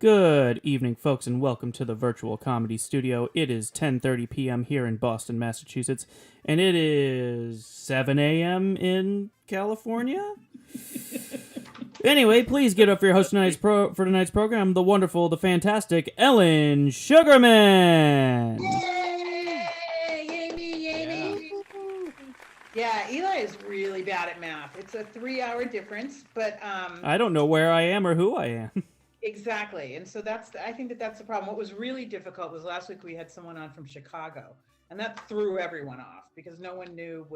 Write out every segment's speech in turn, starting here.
Good evening, folks, and welcome to the Virtual Comedy Studio. It is 10:30 p.m. here in Boston, Massachusetts, and it is 7 a.m. in California. Anyway, please give it up for your host for tonight's program, the wonderful, the fantastic Ellen Sugarman. Yay! Yay me, yay me. Yeah, Eli is really bad at math. It's a 3-hour difference, but I don't know where I am or who I am. exactly. And so I think that's the problem. What was really difficult was last week we had someone on from Chicago, and that threw everyone off because no one knew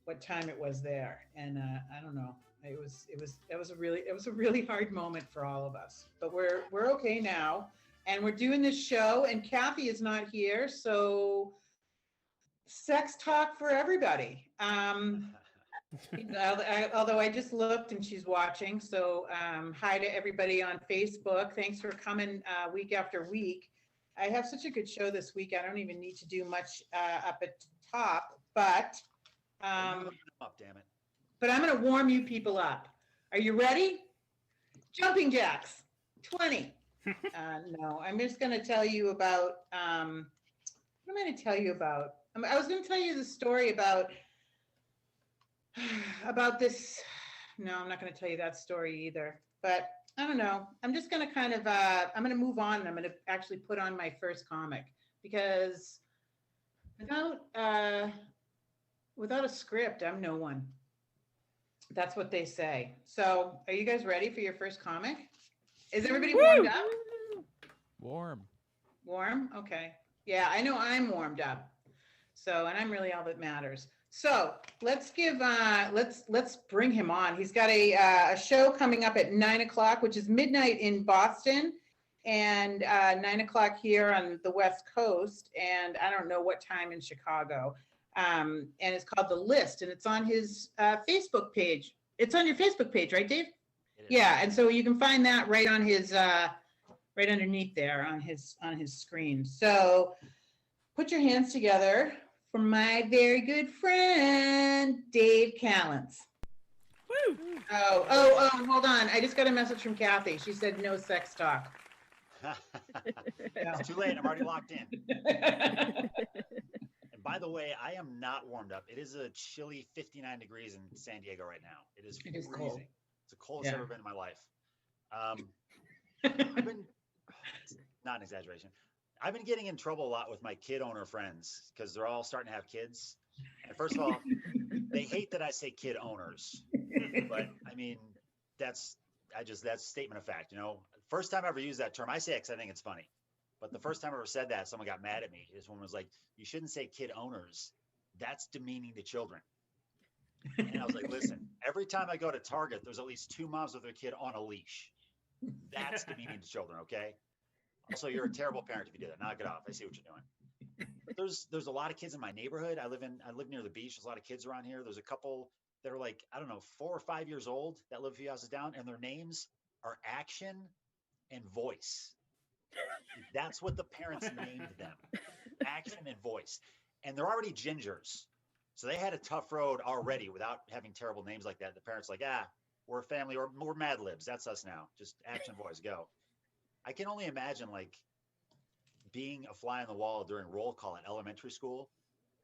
what time it was there. And I don't know. It was a really hard moment for all of us. But we're okay now, and we're doing this show, and Kathy is not here, so sex talk for everybody. Although I just looked and she's watching, so hi to everybody on Facebook. Thanks for coming week after week. I have such a good show this week. I don't even need to do much up at the top, but Damn it. But I'm going to warm you people up. Are you ready? Jumping jacks, 20. No, I'm just going to tell you about. What am I going to tell you about? I was going to tell you the story about this. No, I'm not going to tell you that story either. But I don't know. I'm just going to kind of, I'm going to move on. And I'm going to actually put on my first comic because without a script, I'm no one. That's what they say. So are you guys ready for your first comic? Is everybody warmed up? Warm? Okay. Yeah, I know I'm warmed up. So, and I'm really all that matters. So let's bring him on. He's got a show coming up at 9:00, which is midnight in Boston, and 9:00 here on the West Coast, and I don't know what time in Chicago. And it's called The List, and it's on his Facebook page. It's on your Facebook page, right, Dave? Yeah, and so you can find that right on his right underneath there on his screen. So put your hands together for my very good friend, Dave Callens. Woo! Oh, hold on. I just got a message from Kathy. She said no sex talk. It's too late. I'm already locked in. And by the way, I am not warmed up. It is a chilly 59 degrees in San Diego right now. It is freezing. Cold. It's the coldest I've ever been in my life. I've been, not an exaggeration. I've been getting in trouble a lot with my kid owner friends because they're all starting to have kids. And first of all, they hate that I say kid owners, but I mean, that's a statement of fact, you know. First time I ever used that term, I say it because I think it's funny. But the first time I ever said that, someone got mad at me. This woman was like, "You shouldn't say kid owners. That's demeaning to children." And I was like, "Listen, every time I go to Target, there's at least 2 moms with their kid on a leash. That's demeaning to children, okay? Also, you're a terrible parent if you do that. Knock it off. I see what you're doing." But there's a lot of kids in my neighborhood. I live near the beach. There's a lot of kids around here. There's a couple that are like, I don't know, 4 or 5 years old that live a few houses down, and their names are Action and Voice. That's what the parents named them. Action and Voice. And they're already gingers. So they had a tough road already without having terrible names like that. The parents like, we're a family, or we're Mad Libs. That's us now. Just Action, Voice, go. I can only imagine like being a fly on the wall during roll call at elementary school.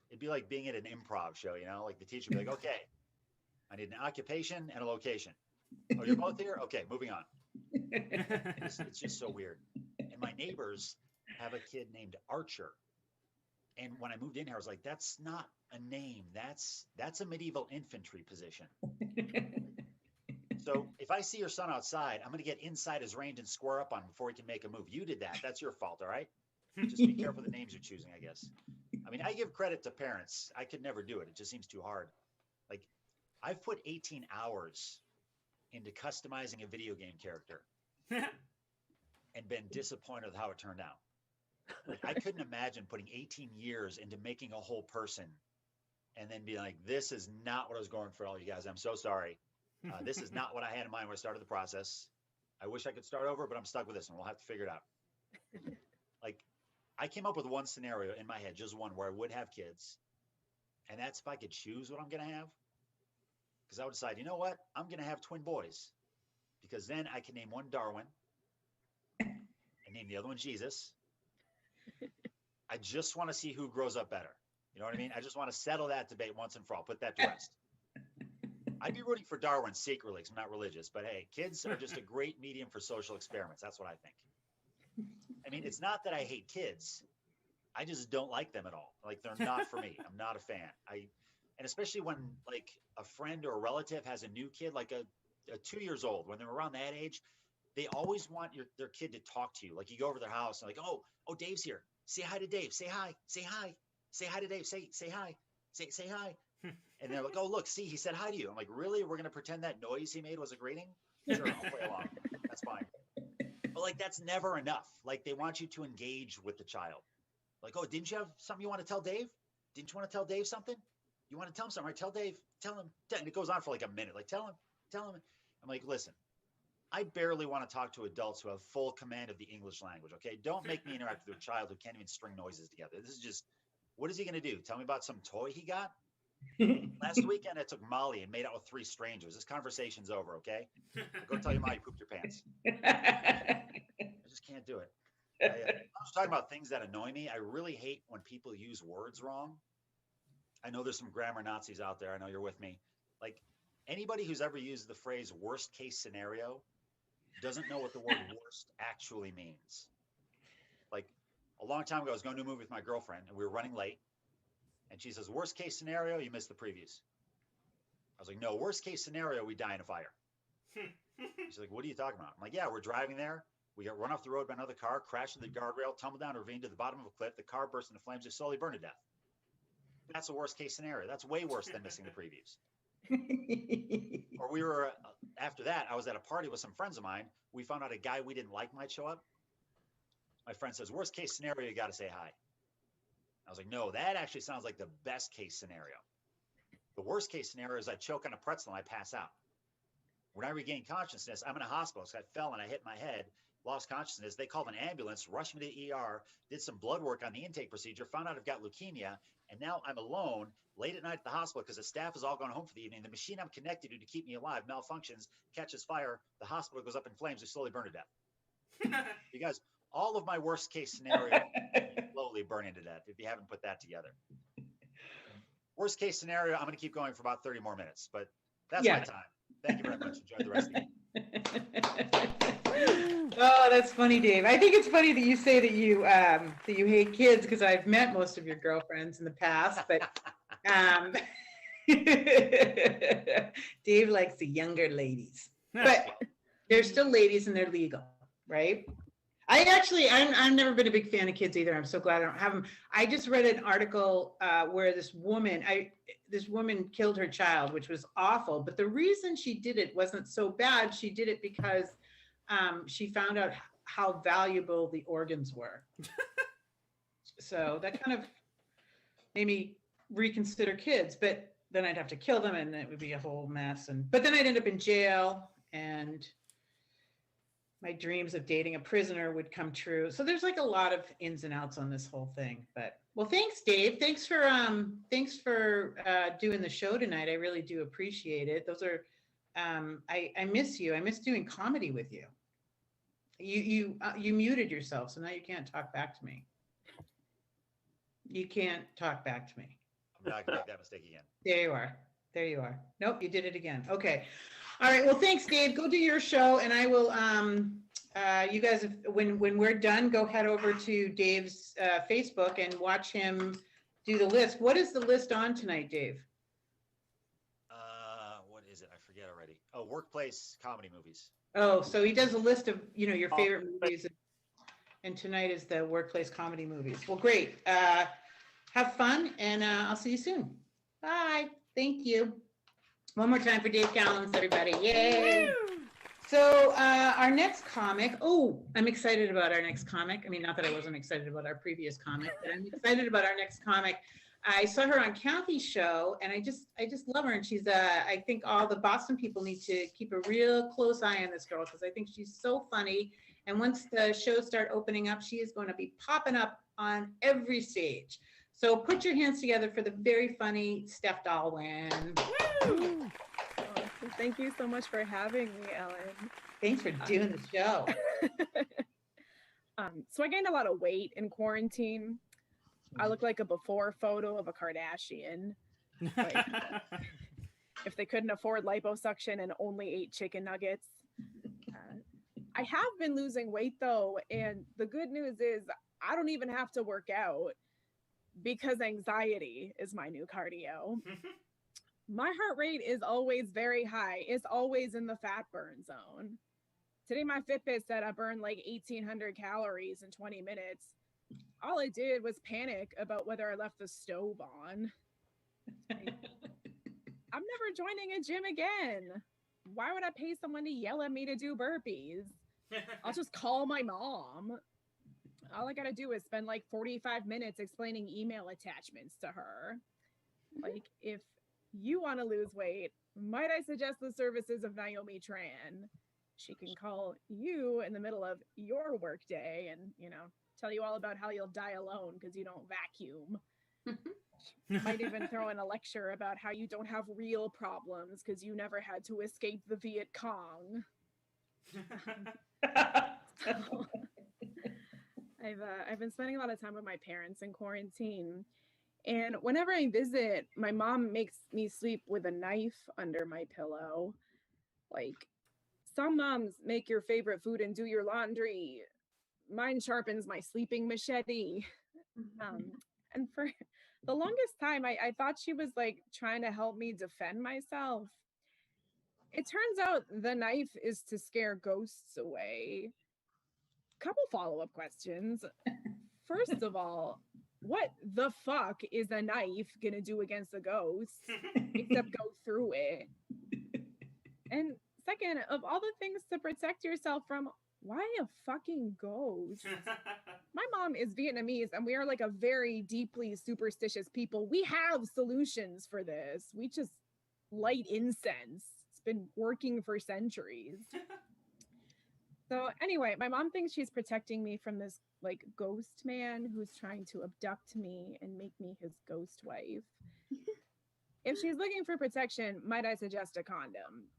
It'd be like being at an improv show, you know, like the teacher would be like, "Okay, I need an occupation and a location. Oh, you're both here? Okay, moving on." It's just so weird. And my neighbors have a kid named Archer. And when I moved in here, I was like, that's not a name. That's a medieval infantry position. So if I see your son outside, I'm going to get inside his range and square up on him before he can make a move. You did that. That's your fault, all right? Just be careful the names you're choosing, I guess. I mean, I give credit to parents. I could never do it. It just seems too hard. Like, I've put 18 hours into customizing a video game character and been disappointed with how it turned out. Like, I couldn't imagine putting 18 years into making a whole person and then be like, this is not what I was going for, all you guys. I'm so sorry. This is not what I had in mind when I started the process. I wish I could start over, but I'm stuck with this and we'll have to figure it out. Like, I came up with one scenario in my head, just one, where I would have kids. And that's if I could choose what I'm going to have. Because I would decide, you know what? I'm going to have twin boys. Because then I can name one Darwin and name the other one Jesus. I just want to see who grows up better. You know what I mean? I just want to settle that debate once and for all, put that to rest. I'd be rooting for Darwin secretly because I'm not religious, but hey, kids are just a great medium for social experiments. That's what I think. I mean, it's not that I hate kids. I just don't like them at all. Like, they're not for me. I'm not a fan. And especially when like a friend or a relative has a new kid, like a 2 years old, when they're around that age, they always want their kid to talk to you. Like, you go over to their house and like, oh, Dave's here. Say hi to Dave. Say hi. Say hi. Say hi to Dave. Say hi. Say hi. And they're like, oh, look, see, he said hi to you. I'm like, really? We're going to pretend that noise he made was a greeting? Sure, I'll play along. That's fine. But like, that's never enough. Like, they want you to engage with the child. Like, oh, didn't you have something you want to tell Dave? Didn't you want to tell Dave something? You want to tell him something, right? Tell Dave, tell him. And it goes on for like a minute. Like, tell him. I'm like, listen, I barely want to talk to adults who have full command of the English language, okay? Don't make me interact with a child who can't even string noises together. This is just, what is he going to do? Tell me about some toy he got? Last weekend, I took Molly and made out with 3 strangers. This conversation's over, okay? Go tell your mom you pooped your pants. I just can't do it. I was talking about things that annoy me. I really hate when people use words wrong. I know there's some grammar Nazis out there. I know you're with me. Like, anybody who's ever used the phrase worst case scenario doesn't know what the word worst actually means. Like, a long time ago, I was going to a movie with my girlfriend and we were running late. And she says, worst case scenario, you missed the previews. I was like, no, worst case scenario, we die in a fire. She's like, what are you talking about? I'm like, yeah, we're driving there. We got run off the road by another car, crashed into the guardrail, tumbled down a ravine to the bottom of a cliff. The car burst into flames, just slowly burned to death. That's a worst case scenario. That's way worse than missing the previews. Or we were, after that, I was at a party with some friends of mine. We found out a guy we didn't like might show up. My friend says, worst case scenario, you got to say hi. I was like, no, that actually sounds like the best case scenario. The worst case scenario is I choke on a pretzel and I pass out. When I regained consciousness, I'm in a hospital. So I fell and I hit my head, lost consciousness. They called an ambulance, rushed me to the ER, did some blood work on the intake procedure, found out I've got leukemia. And now I'm alone late at night at the hospital because the staff has all gone home for the evening. The machine I'm connected to keep me alive malfunctions, catches fire. The hospital goes up in flames. They slowly burn to death. You guys, all of my worst case scenario slowly burning to death if you haven't put that together. Worst case scenario, I'm going to keep going for about 30 more minutes, but that's my time. Thank you very much. Enjoy the rest of it. Oh, that's funny, Dave. I think it's funny that you say that you hate kids because I've met most of your girlfriends in the past, but Dave likes the younger ladies. But they're still ladies and they're legal, right? I've never been a big fan of kids either. I'm so glad I don't have them. I just read an article where this woman killed her child, which was awful. But the reason she did it wasn't so bad. She did it because she found out how valuable the organs were. So that kind of made me reconsider kids. But then I'd have to kill them, and it would be a whole mess. But then I'd end up in jail, and my dreams of dating a prisoner would come true. So there's like a lot of ins and outs on this whole thing. But well, thanks, Dave. Thanks for doing the show tonight. I really do appreciate it. Those are I miss you. I miss doing comedy with you. You muted yourself, so now you can't talk back to me. You can't talk back to me. I'm not gonna make that mistake again. There you are. There you are. Nope, you did it again. Okay. All right. Well, thanks, Dave. Go do your show, and I will. You guys, when we're done, go head over to Dave's Facebook and watch him do the list. What is the list on tonight, Dave? What is it? I forget already. Oh, workplace comedy movies. Oh, so he does a list of your favorite movies, and tonight is the workplace comedy movies. Well, great. Have fun, and I'll see you soon. Bye. Thank you. One more time for Dave Callens, everybody. Yay. Woo! So our next comic, I'm excited about our next comic. I mean, not that I wasn't excited about our previous comic, but I'm excited about our next comic. I saw her on Kathy's show, and I just love her. And she's, I think all the Boston people need to keep a real close eye on this girl because I think she's so funny. And once the shows start opening up, she is going to be popping up on every stage. So put your hands together for the very funny Steph Dahlwin. Woo! Thank you so much for having me, Ellen. Thanks for doing the show. So I gained a lot of weight in quarantine. I look like a before photo of a Kardashian. Like, if they couldn't afford liposuction and only ate chicken nuggets. I have been losing weight though, and the good news is I don't even have to work out because anxiety is my new cardio. My heart rate is always very high. It's always in the fat burn zone. Today my Fitbit said I burned like 1,800 calories in 20 minutes. All I did was panic about whether I left the stove on. I'm never joining a gym again. Why would I pay someone to yell at me to do burpees? I'll just call my mom. All I gotta do is spend like 45 minutes explaining email attachments to her. Like, if you want to lose weight, might I suggest the services of Naomi Tran? She can call you in the middle of your workday and, tell you all about how you'll die alone because you don't vacuum. Might even throw in a lecture about how you don't have real problems because you never had to escape the Viet Cong. So, I've been spending a lot of time with my parents in quarantine, and whenever I visit, my mom makes me sleep with a knife under my pillow. Like, some moms make your favorite food and do your laundry. Mine sharpens my sleeping machete. And for the longest time, I thought she was like trying to help me defend myself. It turns out the knife is to scare ghosts away. Couple follow-up questions. First of all, what the fuck is a knife gonna do against a ghost except go through it? And second, of all the things to protect yourself from, why a fucking ghost? My mom is Vietnamese and we are like a very deeply superstitious people. We have solutions for this. We just light incense. It's been working for centuries. So anyway, my mom thinks she's protecting me from this like ghost man who's trying to abduct me and make me his ghost wife. If she's looking for protection, might I suggest a condom?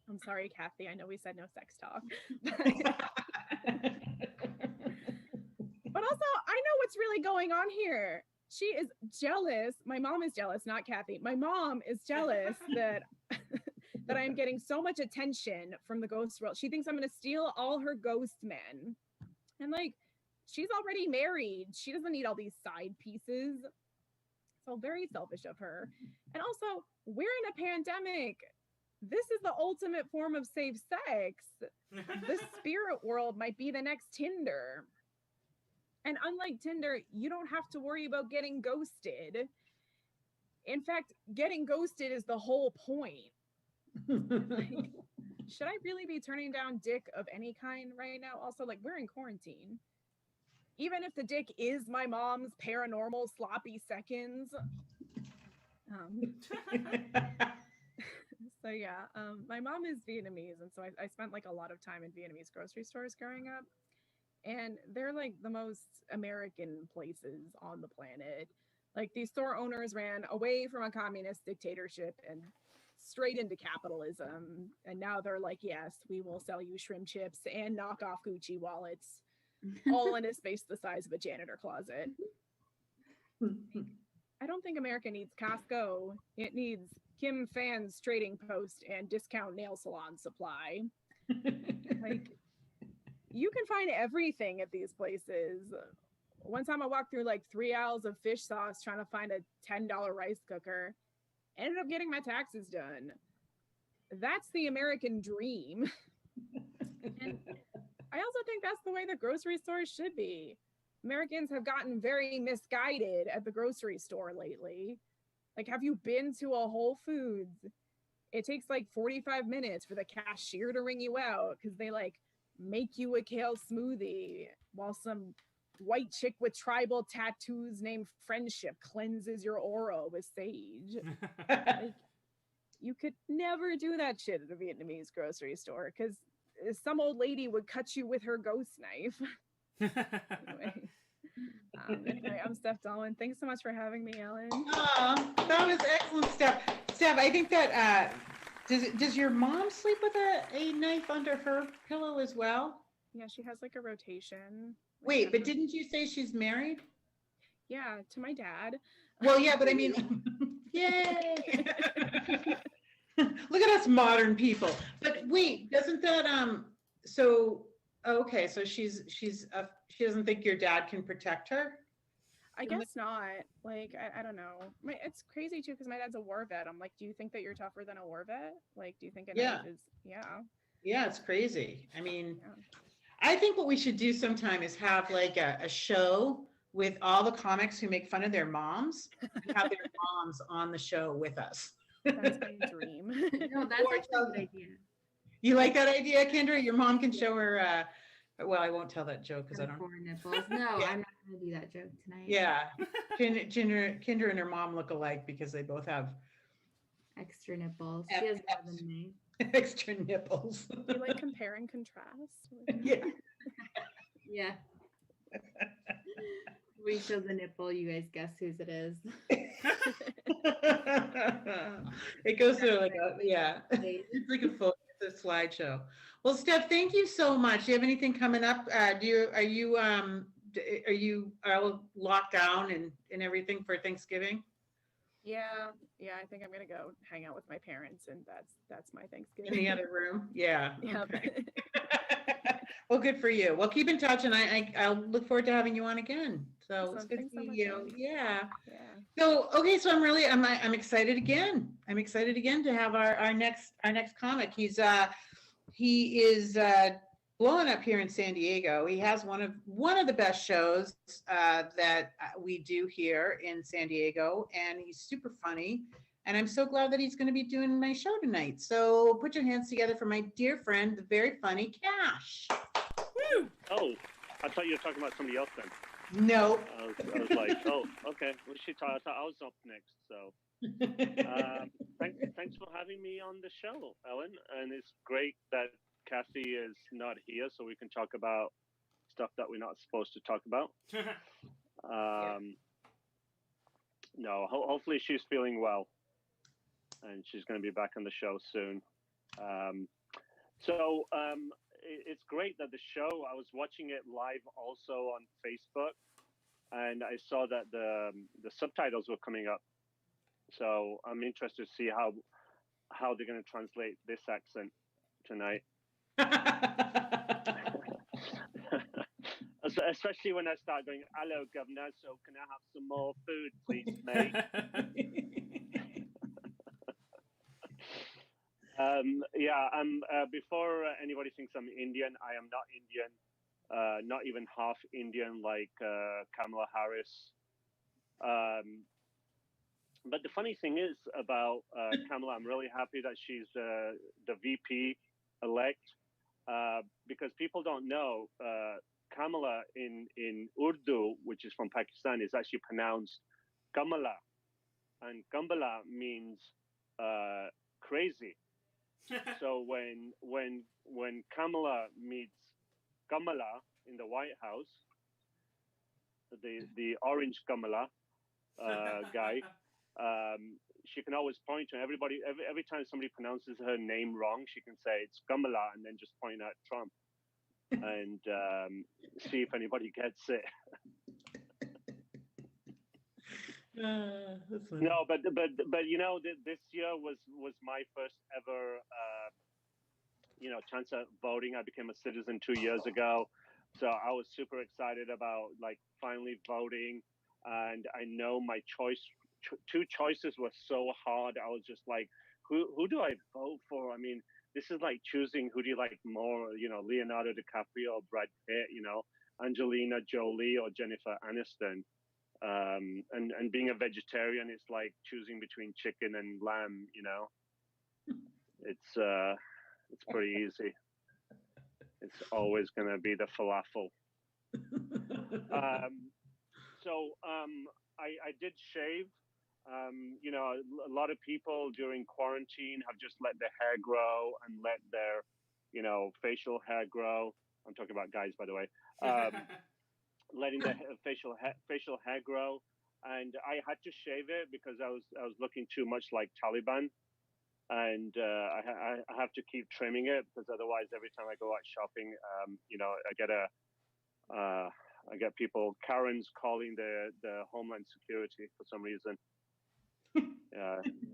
I'm sorry, Kathy. I know we said no sex talk. But also, I know what's really going on here. She is jealous. My mom is jealous, not Kathy. My mom is jealous that that I am getting so much attention from the ghost world. She thinks I'm going to steal all her ghost men. And like, she's already married. She doesn't need all these side pieces. So very selfish of her. And also, we're in a pandemic. This is the ultimate form of safe sex. The spirit world might be the next Tinder. And unlike Tinder, you don't have to worry about getting ghosted. In fact, getting ghosted is the whole point. Like, should I really be turning down dick of any kind right now? Also, like, we're in quarantine. Even if the dick is my mom's paranormal sloppy seconds. So yeah, my mom is Vietnamese, and so I spent like a lot of time in Vietnamese grocery stores growing up, and they're like the most American places on the planet. Like, these store owners ran away from a communist dictatorship and straight into capitalism, and now they're like, yes, we will sell you shrimp chips and knock off Gucci wallets, all in a space the size of a janitor closet. I don't think America needs Costco. It needs Kim Phan's trading post and discount nail salon supply. Like, you can find everything at these places. One time I walked through like 3 aisles of fish sauce trying to find a $10 rice cooker. Ended up getting my taxes done. That's the American dream. And I also think that's the way the grocery stores should be. Americans have gotten very misguided at the grocery store lately. Like, have you been to a Whole Foods? It takes like 45 minutes for the cashier to ring you out because they like make you a kale smoothie while some white chick with tribal tattoos named Friendship cleanses your aura with sage. Like, you could never do that shit at a Vietnamese grocery store because some old lady would cut you with her ghost knife. Anyway, I'm Steph Dahlman. Thanks so much for having me, Ellen. Oh, that was excellent, Steph. Steph, I think that does your mom sleep with a knife under her pillow as well? Yeah, she has like a rotation. Like, Wait, kind but of- didn't you say she's married? yeah, to my dad. Well, yeah, but I mean, yay! Look at us modern people. But wait, doesn't that so okay, so she doesn't think your dad can protect her? I guess not. Like, I don't know. It's crazy too because my dad's a war vet. I'm like, do you think that you're tougher than a war vet? Like, do you think a Yeah. knife is? Yeah. Yeah, it's crazy. I mean, Yeah. I think what we should do sometime is have like a show with all the comics who make fun of their moms, have their moms on the show with us. That's my dream. No, that's Or actually a good idea. You like that idea, Kendra? Your mom can show her, well, I won't tell that joke because I Her don't. four nipples. No, Yeah. I'm not gonna do that joke tonight. Yeah. Kendra and her mom look alike because they both have Extra nipples. She has more than me. extra nipples. You like compare and contrast. Yeah. Yeah. We show the nipple. You guys guess whose it is. It goes through like yeah. It's like a photo, it's a slideshow. Well, Steph, thank you so much. Do you have anything coming up? Are you locked down and everything for Thanksgiving? Yeah, I think I'm gonna go hang out with my parents, and that's my Thanksgiving. In the other room? Yeah. Yep. Okay. Well, good for you. Well, keep in touch, and I'll look forward to having you on again. So it's Awesome. good Thanks to so see much, you. Ellen. Yeah. Yeah. So okay, so I'm excited again. I'm excited again to have our next comic. He is blowing up here in San Diego. He has one of the best shows that we do here in San Diego, and he's super funny. And I'm so glad that he's going to be doing my show tonight. So put your hands together for my dear friend, the very funny Cash. Woo! Oh, I thought you were talking about somebody else then. No. I was like, oh, okay. Well, she thought I was up next. So thanks for having me on the show, Ellen. And it's great that Kathy is not here, so we can talk about stuff that we're not supposed to talk about. No, hopefully she's feeling well, and she's going to be back on the show soon. It's great that the show, I was watching it live also on Facebook, and I saw that the subtitles were coming up. So I'm interested to see how they're going to translate this accent tonight. Especially when I start going, hello, governor, so can I have some more food, please, mate? Before anybody thinks I'm Indian, I am not Indian, not even half Indian like Kamala Harris. But the funny thing is about Kamala, I'm really happy that she's the VP elect because people don't know Kamala in Urdu, which is from Pakistan, is actually pronounced Kamala, and Kamala means crazy. So when Kamala meets Kamala in the White House, the orange Kamala guy, she can always point to everybody. Every time somebody pronounces her name wrong, she can say it's Kamala and then just point at Trump and see if anybody gets it. No, but you know, this year was my first ever chance at voting. I became a citizen 2 years ago, so I was super excited about like finally voting. And I know my two choices were so hard. I was just like, who do I vote for? I mean, this is like choosing who do you like more, Leonardo DiCaprio or Brad Pitt, Angelina Jolie or Jennifer Aniston. And being a vegetarian, it's like choosing between chicken and lamb, It's pretty easy. It's always going to be the falafel. I did shave. A lot of people during quarantine have just let their hair grow and let their, facial hair grow. I'm talking about guys, by the way. Letting their facial hair grow, and I had to shave it because I was looking too much like Taliban. and I have to keep trimming it because otherwise, every time I go out shopping, I get people Karens calling the Homeland Security for some reason.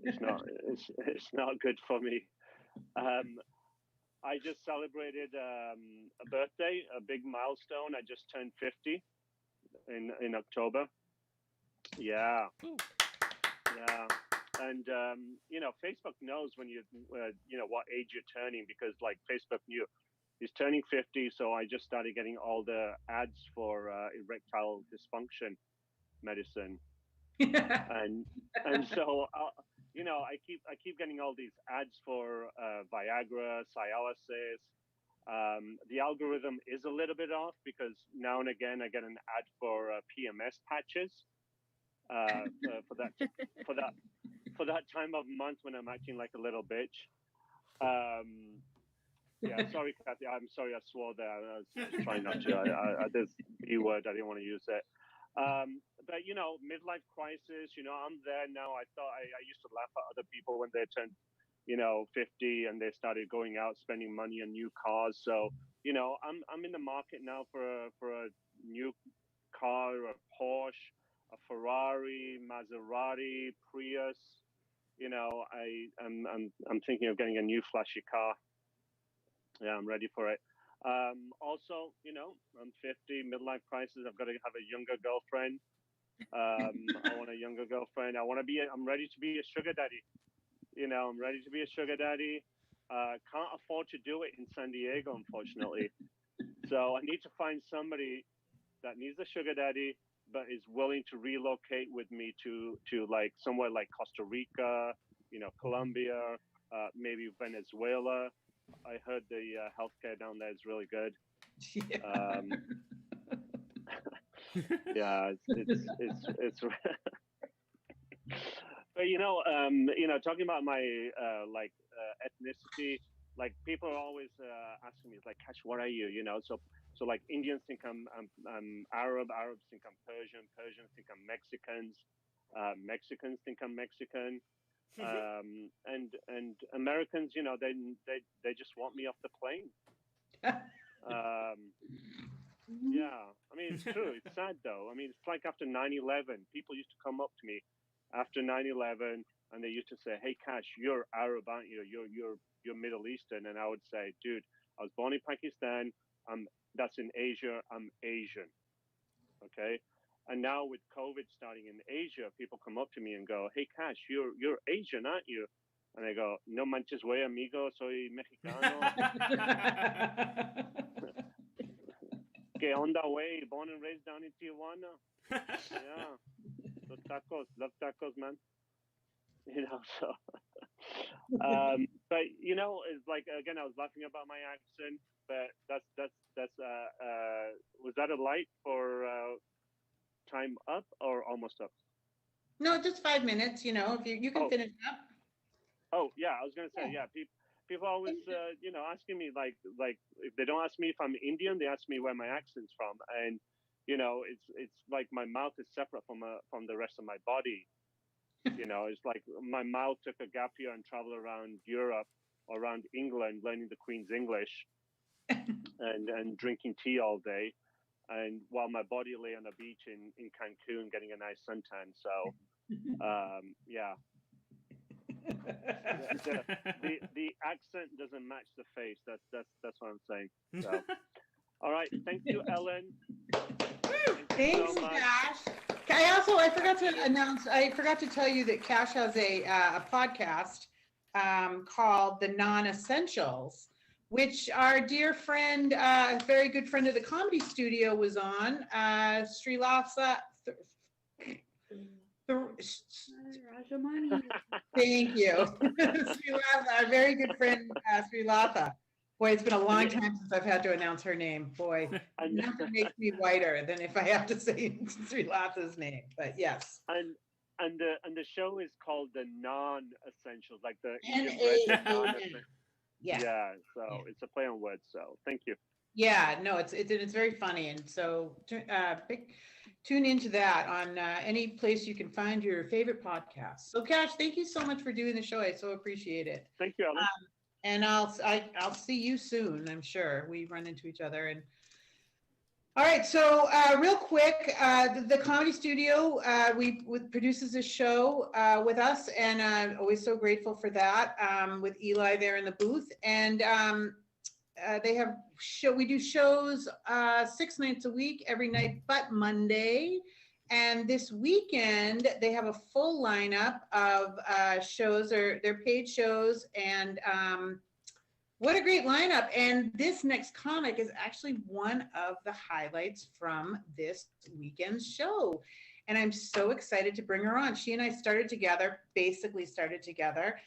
It's not good for me. I just celebrated a birthday, a big milestone. I just turned 50 in October. Yeah, yeah. And Facebook knows when what age you're turning, because like Facebook knew he's turning 50, so I just started getting all the ads for erectile dysfunction medicine, and so I keep getting all these ads for Viagra, Cialis. The algorithm is a little bit off because now and again I get an ad for PMS patches for that time of month when I'm acting like a little bitch. Yeah, sorry, Kathy. I'm sorry I swore there. I was trying not to. There's B word. I didn't want to use it. But midlife crisis. I'm there now. I thought I used to laugh at other people when they turned 50 and they started going out spending money on new cars. So I'm in the market now for a new car, a Porsche, a Ferrari, Maserati, Prius. I'm thinking of getting a new flashy car. Yeah, I'm ready for it. Also, I'm 50, midlife crisis. I've got to have a younger girlfriend. I want a younger girlfriend. I'm ready to be a sugar daddy. I'm ready to be a sugar daddy. Can't afford to do it in San Diego, unfortunately. So I need to find somebody that needs a sugar daddy, but is willing to relocate with me to like somewhere like Costa Rica, Colombia, maybe Venezuela. I heard the healthcare down there is really good. Yeah, it's but talking about my ethnicity, like people are always asking me, like, Cash, what are you? So like Indians think I'm Arab, Arabs think I'm Persian, Persians think I'm Mexicans, Mexicans think I'm Mexican. And Americans, they just want me off the plane. Yeah, I mean, it's true. It's sad though. I mean, it's like after 9/11, people used to come up to me after 9/11, and they used to say, "Hey, Cash, you're Arab, aren't you? You're Middle Eastern." And I would say, "Dude, I was born in Pakistan. That's in Asia. I'm Asian." Okay. And now with COVID starting in Asia, people come up to me and go, "Hey, Cash, you're Asian, aren't you?" And I go, "No manches, güey, amigo, soy mexicano." ¿Qué onda, güey? Born and raised down in Tijuana. Yeah. Los tacos, love tacos, man. So. But it's like, again, I was laughing about my accent, but that's was that a light for time up or almost up? No, just 5 minutes. If you can finish up. Oh yeah, I was gonna say yeah. People always asking me like if they don't ask me if I'm Indian, they ask me where my accent's from, and it's like my mouth is separate from the rest of my body. It's like my mouth took a gap year and traveled around Europe, around England, learning the Queen's English, and drinking tea all day, and while my body lay on a beach in Cancun getting a nice suntan. So, yeah. The accent doesn't match the face. That's what I'm saying. So, all right. Thank you, Ellen. Thanks, Cash. I forgot to tell you that Cash has a podcast called The Non-Essentials, which our dear friend, a very good friend of the Comedy Studio was on, Srilasa. Rajamani. Thank you. Srilasa, our very good friend, Srilasa. Boy, it's been a long time since I've had to announce her name. Boy, nothing makes me whiter than if I have to say Srilasa's name. But yes. And the show is called The Non-Essentials, like the N-A-N. yeah. So it's a play on words. So thank you. Yeah, no, it's very funny, and so tune into that on any place you can find your favorite podcast. So, Cash, thank you so much for doing the show. I so appreciate it. Thank you, Ellen. And I'll see you soon. I'm sure we run into each other. And all right, so real quick, the Comedy Studio produces this show with us, and I'm always so grateful for that. With Eli there in the booth, and they have we do shows 6 nights a week, every night but Monday. And this weekend they have a full lineup of shows, or their paid shows, and what a great lineup. And this next comic is actually one of the highlights from this weekend's show. And I'm so excited to bring her on. She and I basically started together.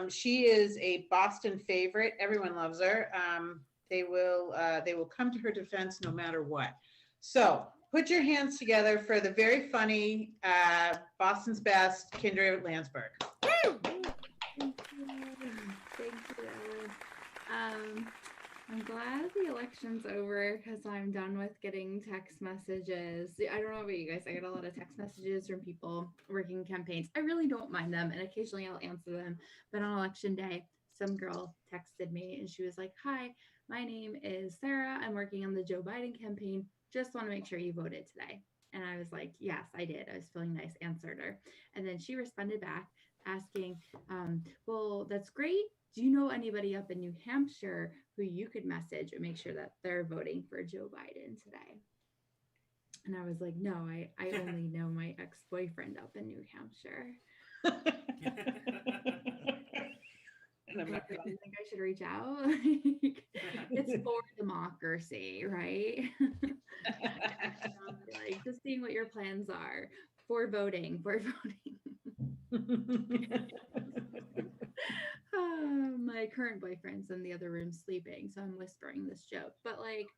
She is a Boston favorite. Everyone loves her. They will come to her defense no matter what. So put your hands together for the very funny Boston's best, Kendra Landsberg. Thank you, Ellen. I'm glad the election's over because I'm done with getting text messages. I don't know about you guys. I get a lot of text messages from people working campaigns. I really don't mind them, and occasionally I'll answer them. But on election day, some girl texted me and she was like, "Hi, my name is Sarah. I'm working on the Joe Biden campaign. Just want to make sure you voted today." And I was like, "Yes, I did." I was feeling nice, answered her. And then she responded back asking, "Well, that's great. Do you know anybody up in New Hampshire who you could message and make sure that they're voting for Joe Biden today?" And I was like, "No, I only know my ex-boyfriend up in New Hampshire." And I'm not Do gonna- you think I should reach out? It's for democracy, right? Like, just seeing what your plans are for voting, my current boyfriend's in the other room sleeping, so I'm whispering this joke. But like,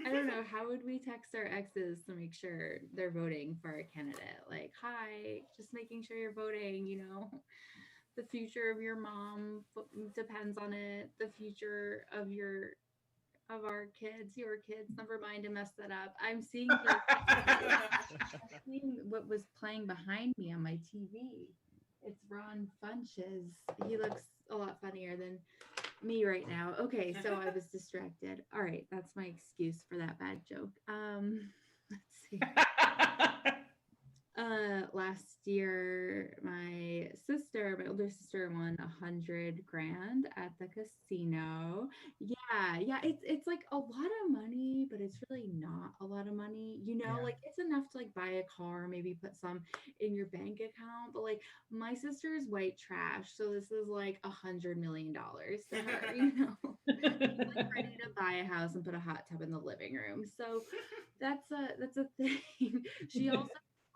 I don't know, how would we text our exes to make sure they're voting for a candidate? Like, "Hi, just making sure you're voting, the future of your mom depends on it. The future of our kids, your kids, never mind to mess that up." I'm seeing what was playing behind me on my TV. It's Ron Funches. He looks a lot funnier than me right now. Okay, so I was distracted. All right, that's my excuse for that bad joke. Let's see. Last year, my older sister won 100 grand at the casino. Yeah, it's like a lot of money, but it's really not a lot of money. Yeah. Like it's enough to like buy a car, maybe put some in your bank account. But like my sister is white trash, so this is like $100 million to her. She's like ready to buy a house and put a hot tub in the living room. So that's a thing. She also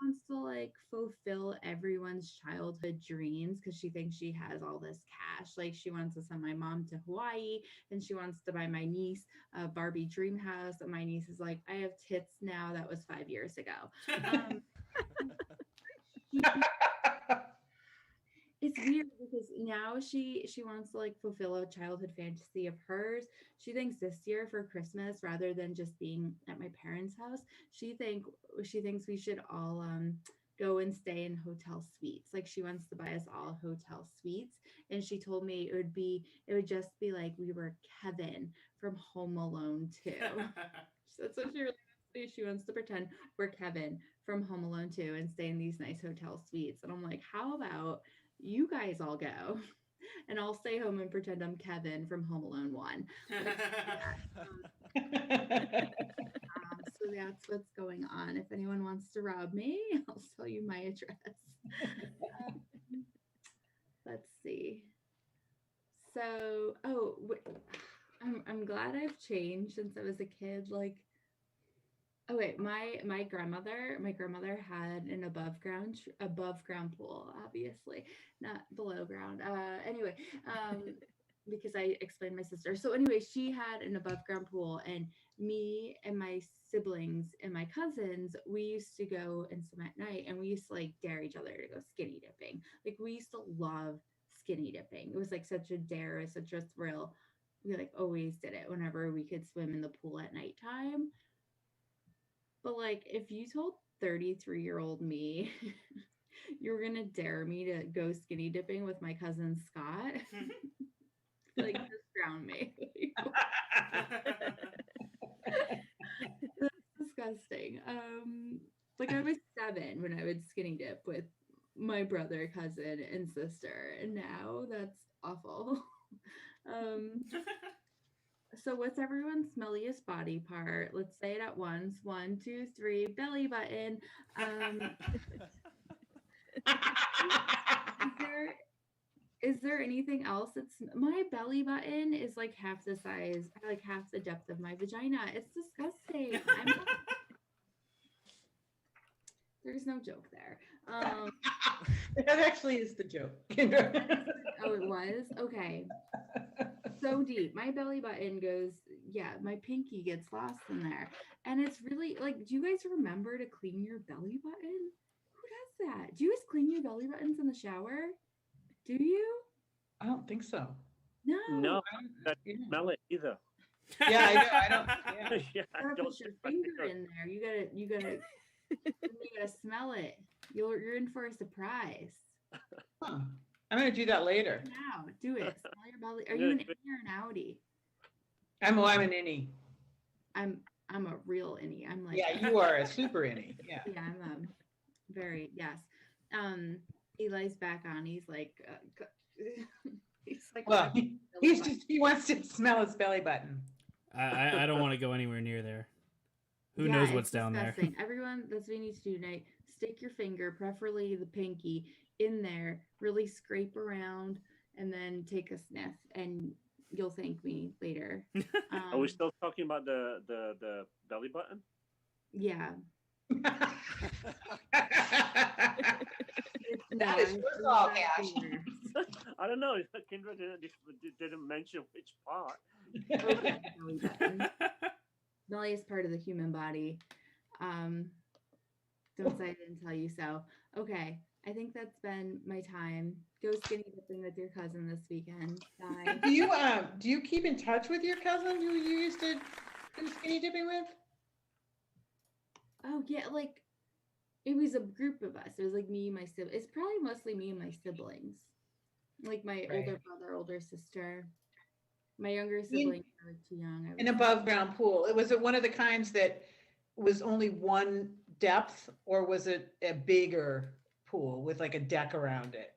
wants to like fulfill everyone's childhood dreams because she thinks she has all this cash. Like she wants to send my mom to Hawaii, and she wants to buy my niece a Barbie dream house. And my niece is like, "I have tits now. That was 5 years ago." It's weird because now she wants to like fulfill a childhood fantasy of hers. She thinks this year for Christmas, rather than just being at my parents' house, she thinks we should all go and stay in hotel suites. Like she wants to buy us all hotel suites. And she told me it would just be like we were Kevin from Home Alone 2. That's what she really wants to do. She wants to pretend we're Kevin from Home Alone 2 and stay in these nice hotel suites. And I'm like, how about you guys all go and I'll stay home and pretend I'm Kevin from Home Alone 1. So that's what's going on. If anyone wants to rob me, I'll tell you my address. Let's see. So, I'm glad I've changed since I was a kid. Like, oh wait, my grandmother had an above ground pool, obviously, not below ground. Anyway, because I explained my sister. So anyway, she had an above ground pool, and me and my siblings and my cousins, we used to go and swim at night, and we used to like dare each other to go skinny dipping. Like we used to love skinny dipping. It was like such a dare, such a thrill. we like always did it whenever we could swim in the pool at nighttime. But like, if you told 33-year-old me you were gonna dare me to go skinny dipping with my cousin Scott, like just drown me. That's disgusting. Like I was 7 when I would skinny dip with my brother, cousin, and sister, and now that's awful. So what's everyone's smelliest body part? Let's say it at once. 1, 2, 3, belly button. Is there anything else that's my belly button is like half the size, like half the depth of my vagina. It's disgusting. There's no joke there. That actually is the joke, Kendra. Oh, it was? Okay. So deep. My belly button goes, yeah, my pinky gets lost in there. And it's really like, do you guys remember to clean your belly button? Who does that? Do you guys clean your belly buttons in the shower? Do you? I don't think so. No. No, I don't smell it either. Yeah, I don't. Yeah. Yeah, I You gotta don't put your stick my finger finger. in there. You gotta smell it. You're in for a surprise. Huh. I'm gonna do that later. Now, do it. Smell your belly. Are you an innie or an outie? I'm an innie. I'm a real innie. I'm like, Yeah, you are a super innie. Yeah. yeah, I'm very, yes. Eli's back on. He's like, he's like, Well, he wants to smell his belly button. I don't want to go anywhere near there. Who Yeah, knows what's it's down disgusting. Everyone, that's what you need to do tonight. Stick your finger, preferably the pinky, in there. Really scrape around, and then take a sniff, and you'll thank me later. Are we still talking about the belly button? Yeah. That is yours all, Cash. I don't know. Kendra didn't mention which part. Okay, belly button. Smelliest part of the human body. Don't say I didn't tell you so. Okay, I think that's been my time. Go skinny dipping with your cousin this weekend. Bye. Do you keep in touch with your cousin who you used to do skinny dipping with? Oh yeah, like it was a group of us. It was like me, my siblings. It's probably mostly me and my siblings. Like my older brother, older sister. My younger siblings are like too young. An above ground pool. Was it one of the kinds that was only one depth, or was it a bigger pool with like a deck around it?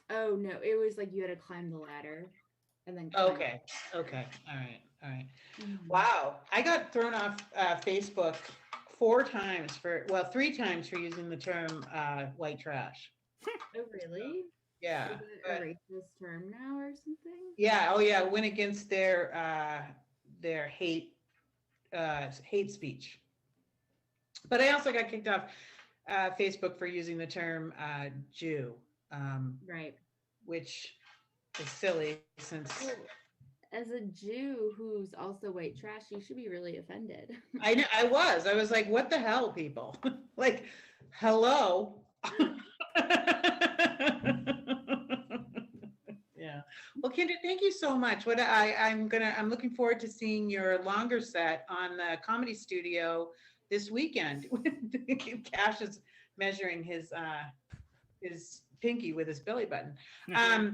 Oh no, it was like you had to climb the ladder and then Okay. All right. Mhm. Wow. I got thrown off Facebook 3 times for using the term white trash. Oh really? Yeah. Is it a racist term now or something? Yeah. Oh yeah. Went against their hate speech. But I also got kicked off Facebook for using the term Jew, Right. which is silly since As a Jew who's also white trash, you should be really offended. I know I was like, what the hell, people? Like, hello. Yeah. Well, Kendra, thank you so much. I'm looking forward to seeing your longer set on the Comedy Studio this weekend. Cash is measuring his pinky with his belly button. I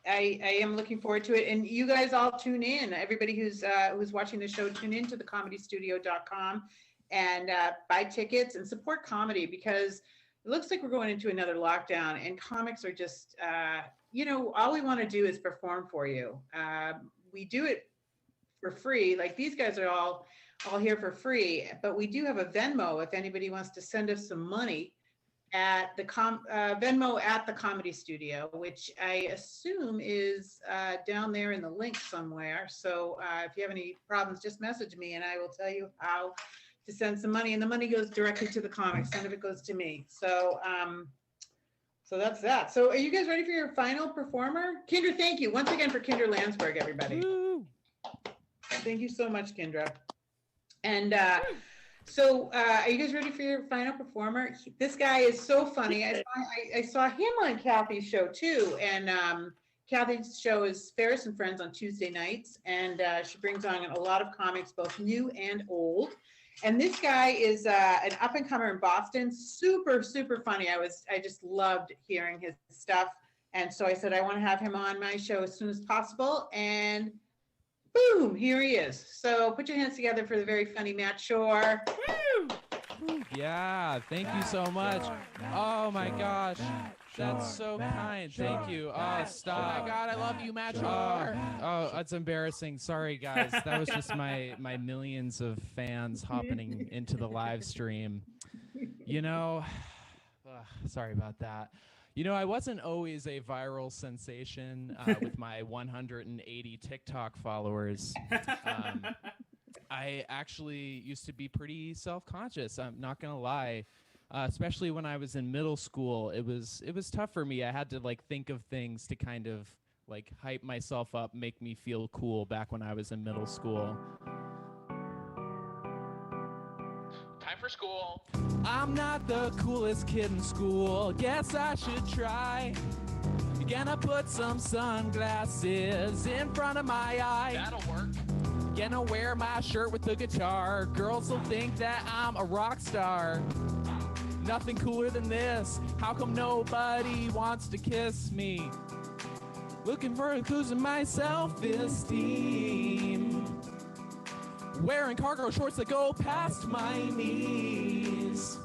am looking forward to it, and you guys all tune in. Everybody who's watching the show, tune in to thecomedystudio.com and buy tickets and support comedy, because it looks like we're going into another lockdown, and comics are just all we want to do is perform for you. We do it for free. Like, these guys are all here for free, but we do have a Venmo if anybody wants to send us some money at the Venmo at the Comedy Studio, which I assume is down there in the link somewhere. So if you have any problems, just message me and I will tell you how to send some money, and the money goes directly to the comics. None of it goes to me. So so that's that. So are you guys ready for your final performer? Kendra, thank you once again for Kendra Landsberg, everybody. Woo! Thank you so much, Kendra. And so are you guys ready for your final performer? This guy is so funny. I saw him on Kathy's show too. And Kathy's show is Ferris and Friends on Tuesday nights, and she brings on a lot of comics, both new and old. And this guy is an up-and-comer in Boston, super, super funny. I just loved hearing his stuff. And so I said, I want to have him on my show as soon as possible. And boom, here he is. So put your hands together for the very funny Matt Shore. Yeah, thank you so much. Oh my gosh, that's so kind. Thank you. Oh, stop. Oh my God, I love you, Matt Shore. Oh, that's embarrassing. Sorry, guys. That was just my millions of fans hopping into the live stream. You know, sorry about that. You know, I wasn't always a viral sensation with my 180 TikTok followers. I actually used to be pretty self-conscious. I'm not gonna lie, especially when I was in middle school. It was tough for me. I had to like think of things to kind of like hype myself up, make me feel cool back when I was in middle school. Time for school. I'm not the coolest kid in school. Guess I should try. Gonna put some sunglasses in front of my eye. That'll work. Gonna wear my shirt with the guitar. Girls will think that I'm a rock star. Nothing cooler than this. How come nobody wants to kiss me? Looking for clues in my self-esteem. Wearing cargo shorts that go past my knees.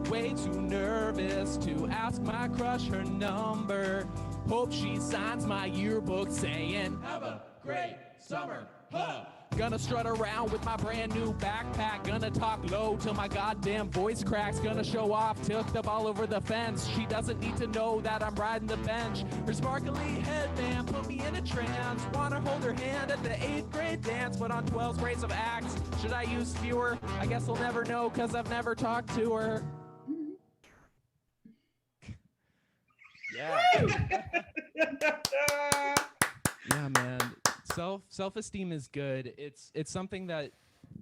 Way too nervous to ask my crush her number. Hope she signs my yearbook saying, have a great summer, huh? Gonna strut around with my brand new backpack. Gonna talk low till my goddamn voice cracks. Gonna show off till the ball over the fence. She doesn't need to know that I'm riding the bench. Her sparkly headband put me in a trance. Wanna hold her hand at the 8th grade dance, but on 12th grades of acts. Should I use fewer? I guess I'll never know, cause I've never talked to her. Yeah. Yeah, man. Self-esteem is good. It's something that,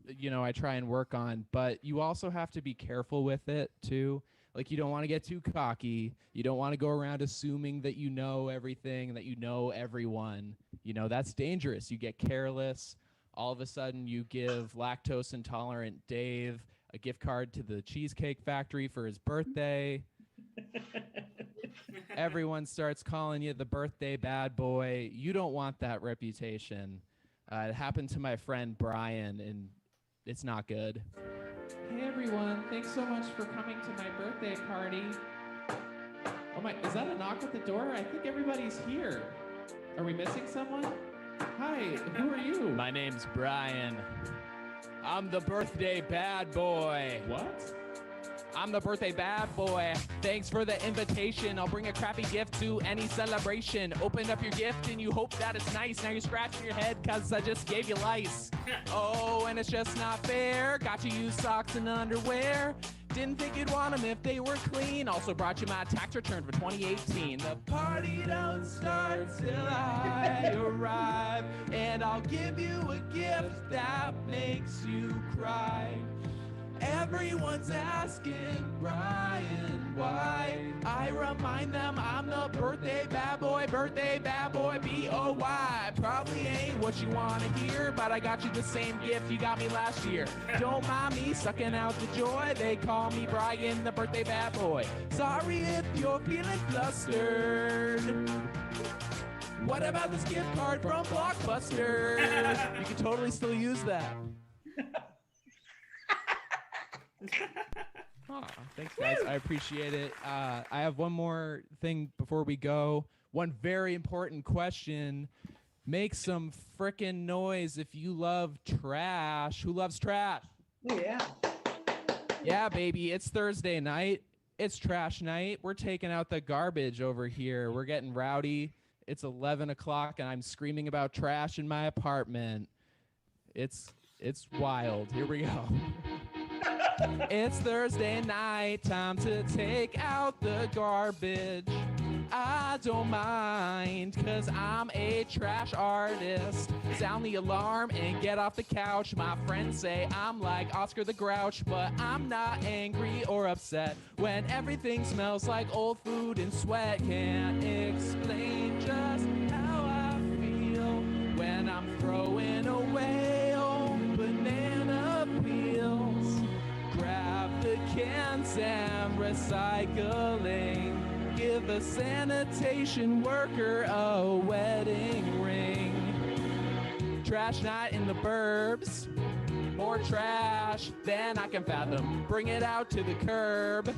you know, I try and work on, but you also have to be careful with it too. Like, you don't want to get too cocky. You don't want to go around assuming that you know everything, that you know everyone. You know, that's dangerous. You get careless. All of a sudden you give lactose intolerant Dave a gift card to the Cheesecake Factory for his birthday. Everyone starts calling you the birthday bad boy. You don't want that reputation. It happened to my friend Brian, and it's not good. Hey everyone, thanks so much for coming to my birthday party. Oh my, is that a knock at the door? I think everybody's here. Are we missing someone? Hi, who are you? My name's Brian. I'm the birthday bad boy. What? I'm the birthday bad boy. Thanks for the invitation. I'll bring a crappy gift to any celebration. Open up your gift and you hope that it's nice. Now you're scratching your head cause I just gave you lice. Oh, and it's just not fair. Got you used socks and underwear. Didn't think you'd want them if they were clean. Also brought you my tax return for 2018. The party don't start till I arrive. And I'll give you a gift that makes you cry. Everyone's asking Brian why. I remind them I'm the birthday bad boy, B-O-Y. Probably ain't what you want to hear, but I got you the same gift you got me last year. Don't mind me sucking out the joy. They call me Brian, the birthday bad boy. Sorry if you're feeling flustered. What about this gift card from Blockbuster? You can totally still use that. Oh, thanks, guys. I appreciate it. I have one more thing before we go. One very important question. Make some frickin' noise if you love trash. Who loves trash? Oh, yeah. Yeah, baby. It's Thursday night. It's trash night. We're taking out the garbage over here. We're getting rowdy. It's 11 o'clock, and I'm screaming about trash in my apartment. It's wild. Here we go. It's Thursday night, time to take out the garbage. I don't mind, cause I'm a trash artist. Sound the alarm and get off the couch. My friends say I'm like Oscar the Grouch, but I'm not angry or upset when everything smells like old food and sweat. Can't explain, just when I'm throwing away old banana peels. Grab the cans and recycling. Give a sanitation worker a wedding ring. Trash night in the burbs. More trash than I can fathom. Bring it out to the curb.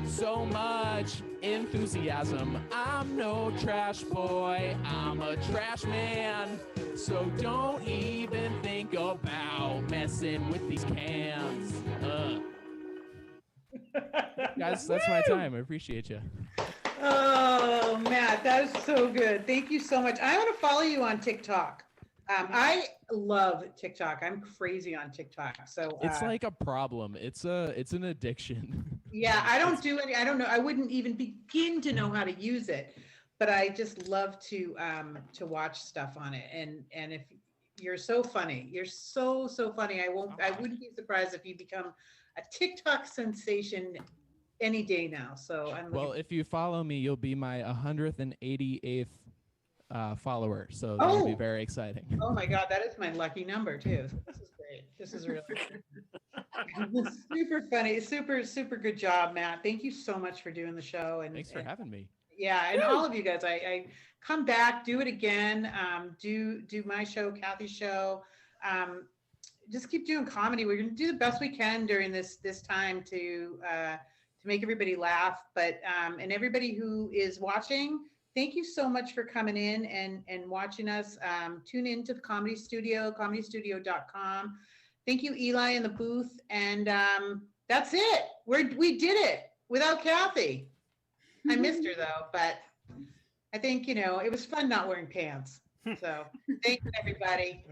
So much enthusiasm. I'm no trash boy, I'm a trash man. So don't even think about messing with these cans. Guys, that's my time. I appreciate you. Oh, Matt, that is so good. Thank you so much. I want to follow you on TikTok. I love TikTok. I'm crazy on TikTok. So It's like a problem. It's an addiction. yeah, I don't do any. I don't know. I wouldn't even begin to know how to use it, but I just love to watch stuff on it. And if you're so funny, you're so funny. I wouldn't be surprised if you become a TikTok sensation any day now. So I'm Well, if you follow me, you'll be my 188th follower. So that'll be very exciting. Oh my God, that is my lucky number too. So this is great. This is really super funny. Super good job, Matt. Thank you so much for doing the show. And thanks for having me. Yeah, and all of you guys, I come back, do it again. Do my show, Kathy's show. Just keep doing comedy. We're going to do the best we can during this time to make everybody laugh. But and everybody who is watching, thank you so much for coming in and watching us. Tune into the Comedy Studio, comedystudio.com. Thank you, Eli, in the booth. And that's it. We did it without Kathy. I missed her though, but I think, it was fun not wearing pants. So thanks, everybody.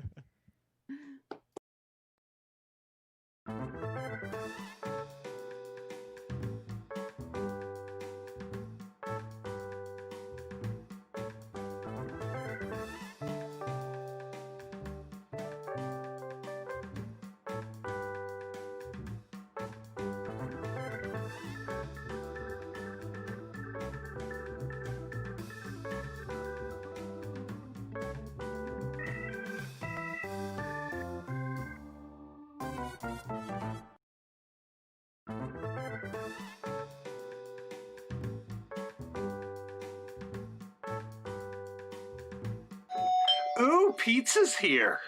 Ooh, pizza's here.